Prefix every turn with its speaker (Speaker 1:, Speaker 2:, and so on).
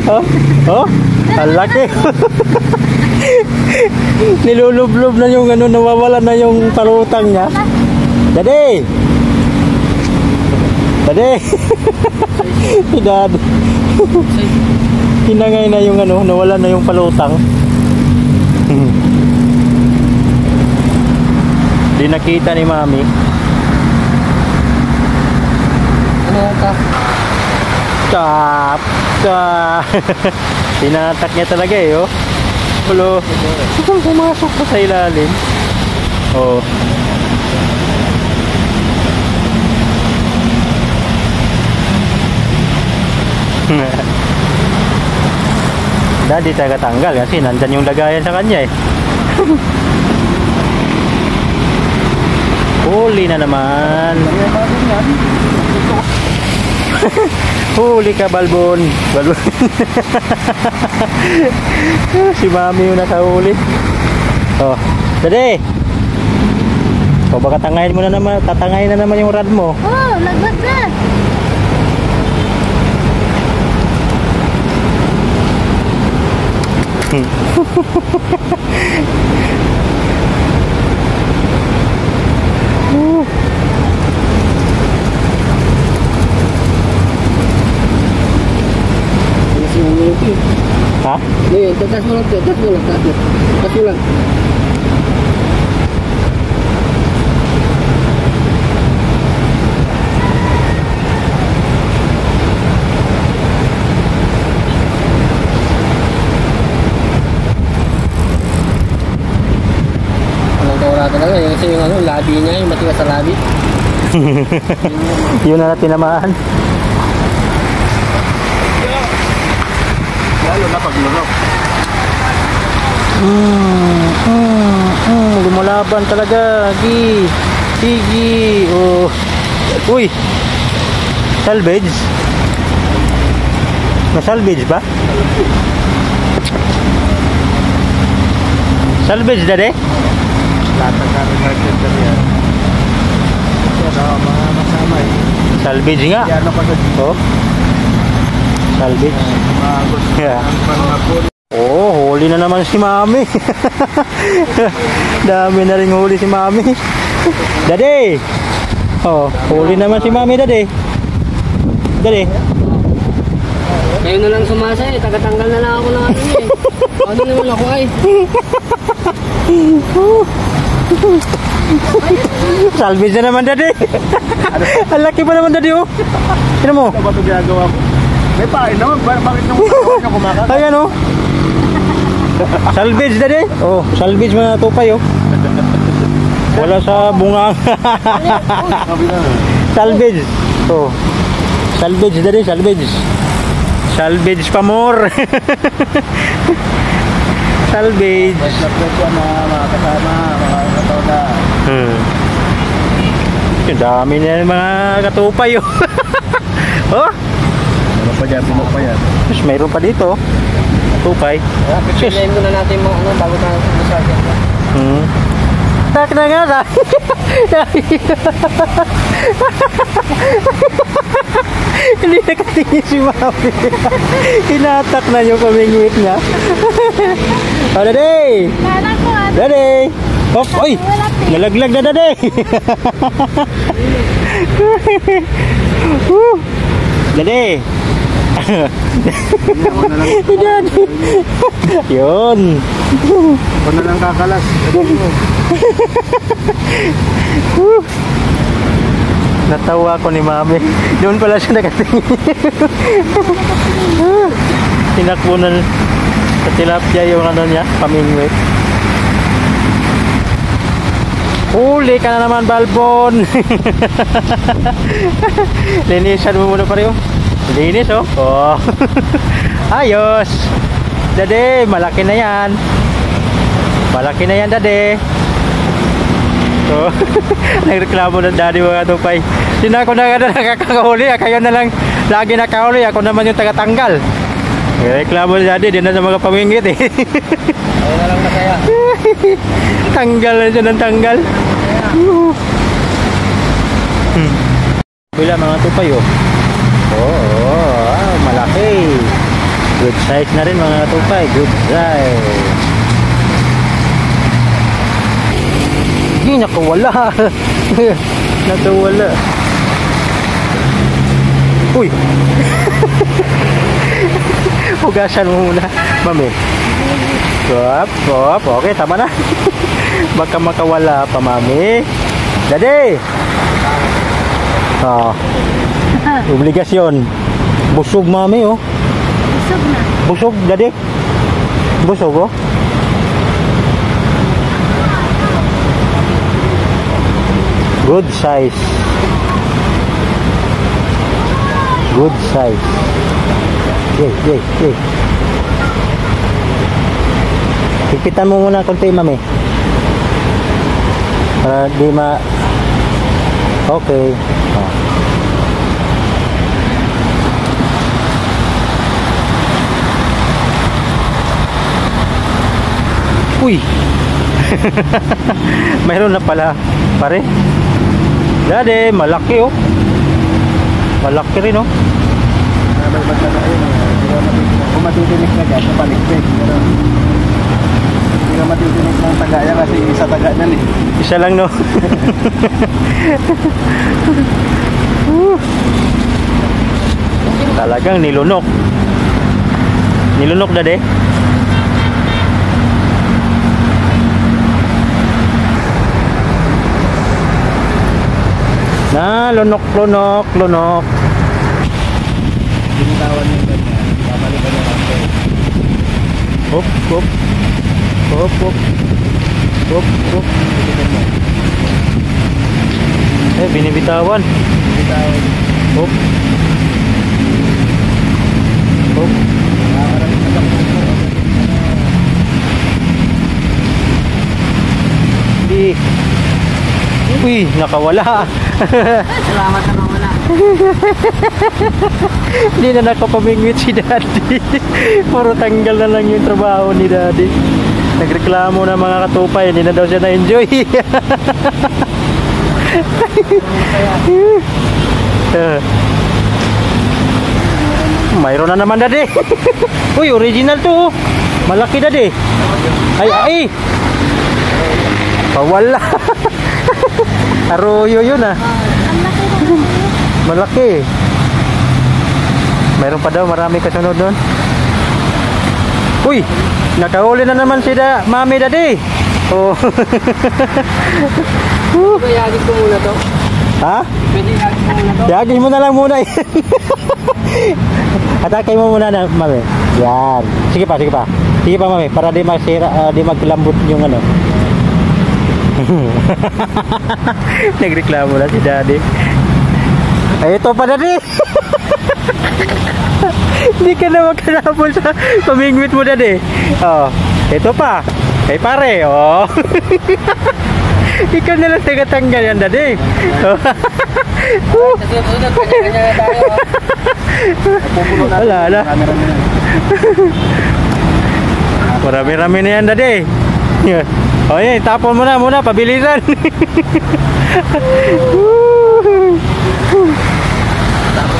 Speaker 1: Oh, oh, ang laki. Nilulublob na yung ano, nawawala na yung palutang niya. Daddy! Daddy! Si Dad. Tinangay na yung ano, nawala na yung palutang. Di nakita ni Mami.
Speaker 2: Ano ka?
Speaker 1: Tap! Tap! Tinatak niya talaga eh, oh. Hulo. Saan pumasok pa sa ilalim? Oh. Dadi taga tanggal kasi nandyan yung lagayan sa kanya eh. Huli na naman. Huli ka, Balbon. Balbon. Si Mami yung nakahuli. Oh, Dade. O baka tangayin mo na naman, tatangayin na naman yung rad mo.
Speaker 3: Oh, lagwas na.
Speaker 1: Ha?
Speaker 2: Nih, tas mo lang, tas mo lang, tas mo lang. Walang kawala talaga, kasi yung ano, labi niya, yung matigas sa labi.
Speaker 1: Yun na tinamaan.
Speaker 2: Lalo na pag lunok.
Speaker 1: Lumalaban talaga. Gi. Sige. Oh. Uy. Salvage. Masalvage ba? Salvage Dade?
Speaker 2: Mga masama eh.
Speaker 1: Salvage nga.
Speaker 2: Yan ako sa
Speaker 1: Oh. Salvage. Yeah. Oh, huli na naman si Mami. Dami na rin huli si Mami. Dade. Oh, huli naman si Mami, Dade. Dade.
Speaker 2: Ngayon na lang sumasa eh, tagatanggal na lang ako ng ano eh. Ano naman ako ay.
Speaker 1: Salvage na naman, Dade. Ang laki pa naman, Dade, oh. Sino mo?
Speaker 2: Ano ba ito ginagawa ko? May pain naman, bakit nung kumakas?
Speaker 1: Ayan, oh. Salvage, Dade. Oh, salvage mga tupay, oh. Wala sa bunga. Salvage. Oh. Salvage, Dade, salvage. Salvage pa more. Salvage.
Speaker 2: Mga kasama, mga katoda.
Speaker 1: Yung dami na yung mga katupay, oh. Oh.
Speaker 2: Ano pa dyan, pinok pa yan.
Speaker 1: Mas mayroon pa dito. Katupay.
Speaker 2: Pipiliin muna natin mga ano, bago tayo masagyan.
Speaker 1: Tak na nga na. Hindi nakatingin si Mami. Hinatak na yung kamingwit niya. Oh, Dade!
Speaker 3: Kala ko, ano?
Speaker 1: Dade! Hop! Oy! Nalaglag na, Dade! Dade! Dade! Yun!
Speaker 2: Ako na lang kakalas.
Speaker 1: Natawa ko ni Mami. Doon pala siya nakatingin. Tinakbo na sa tilapia yung ano niya, pamingwit. Huli ka na naman, Balbon. Linisan mo muna pa rin. Linis, oh. Oh. Ayos. Dade, malaki na yan. Malaki na yan, Dade. So, nagreklamo ng Daddy mga tupay. Sino ako na nakakahuli, kayo na lang lagi nakahuli, ako naman yung tagatanggal. Reklamo ng Daddy, din na sa mga pamingit eh.
Speaker 2: Ako na lang masaya.
Speaker 1: Tanggal na siya ng tanggal. Bila mga tupay oh. Malaki. Good size na rin mga tupay. Good size. Nakawala. Nakawala. Uy. Hugasan mo muna, mami. Stop. Okay, tama na. Baka makawala pa, mami. Daddy. Obligasyon. Busog, mami, oh.
Speaker 3: Busog na.
Speaker 1: Busog, daddy. Busog, oh. Good size. Good size. Yay. Higpitan mo muna konti, mami. Para di ma... Okay. Uy! Mayroon na pala, pare. Daddy, malaki oh. Malaki rin oh.
Speaker 4: Kung matitinik na dyan, paligpit. Pero hindi na matitinik ng tagaya kasi isa taga na eh.
Speaker 1: Isa lang no. Talagang nilunok. Nilunok, daddy. Na, lunok.
Speaker 4: Binitawan yung ganyan. Babalikan yung ako.
Speaker 1: Hop. Binibitawan.
Speaker 4: Binitawan.
Speaker 1: Hop.
Speaker 4: Maraming nagkakulit.
Speaker 1: Uy, nakawala.
Speaker 2: Salamat na wala.
Speaker 1: Hindi na nakapamingwit si daddy. Puro tanggal na lang yung trabaho ni daddy. Nagreklamo na mga katupay, hindi na daw siya na-enjoy. Mayroon na naman, daddy. Uy, original to. Malaki, daddy. Ay. Pawala. Arroyo yun ah.
Speaker 3: Ang laki na.
Speaker 1: Malaki. Mayroon pa daw, marami kasunod doon. Uy, nakahuli na naman si mami, daddy. Oh.
Speaker 2: Pwede yagin ko muna to.
Speaker 1: Ha?
Speaker 2: Pwede yagin ko muna to.
Speaker 1: Yagin mo na lang muna. Atakay mo muna na, mami. Yan. Sige pa, mami, para di masira, di magkilambot yung ano. Nagreklamo na si daddy. Ay, ito pa, daddy. Hindi ka na magkalabol sa pamingwit mo, daddy. Oh, ito pa. Ay, pare, oh. Ikaw na lang tagatanggal yan, daddy.
Speaker 2: Kasi sunod, kanya-kanya na tayo.
Speaker 1: Wala. Marami-rami na yan, daddy. O yun, tapon mo na muna, pabilisan.
Speaker 4: Tapos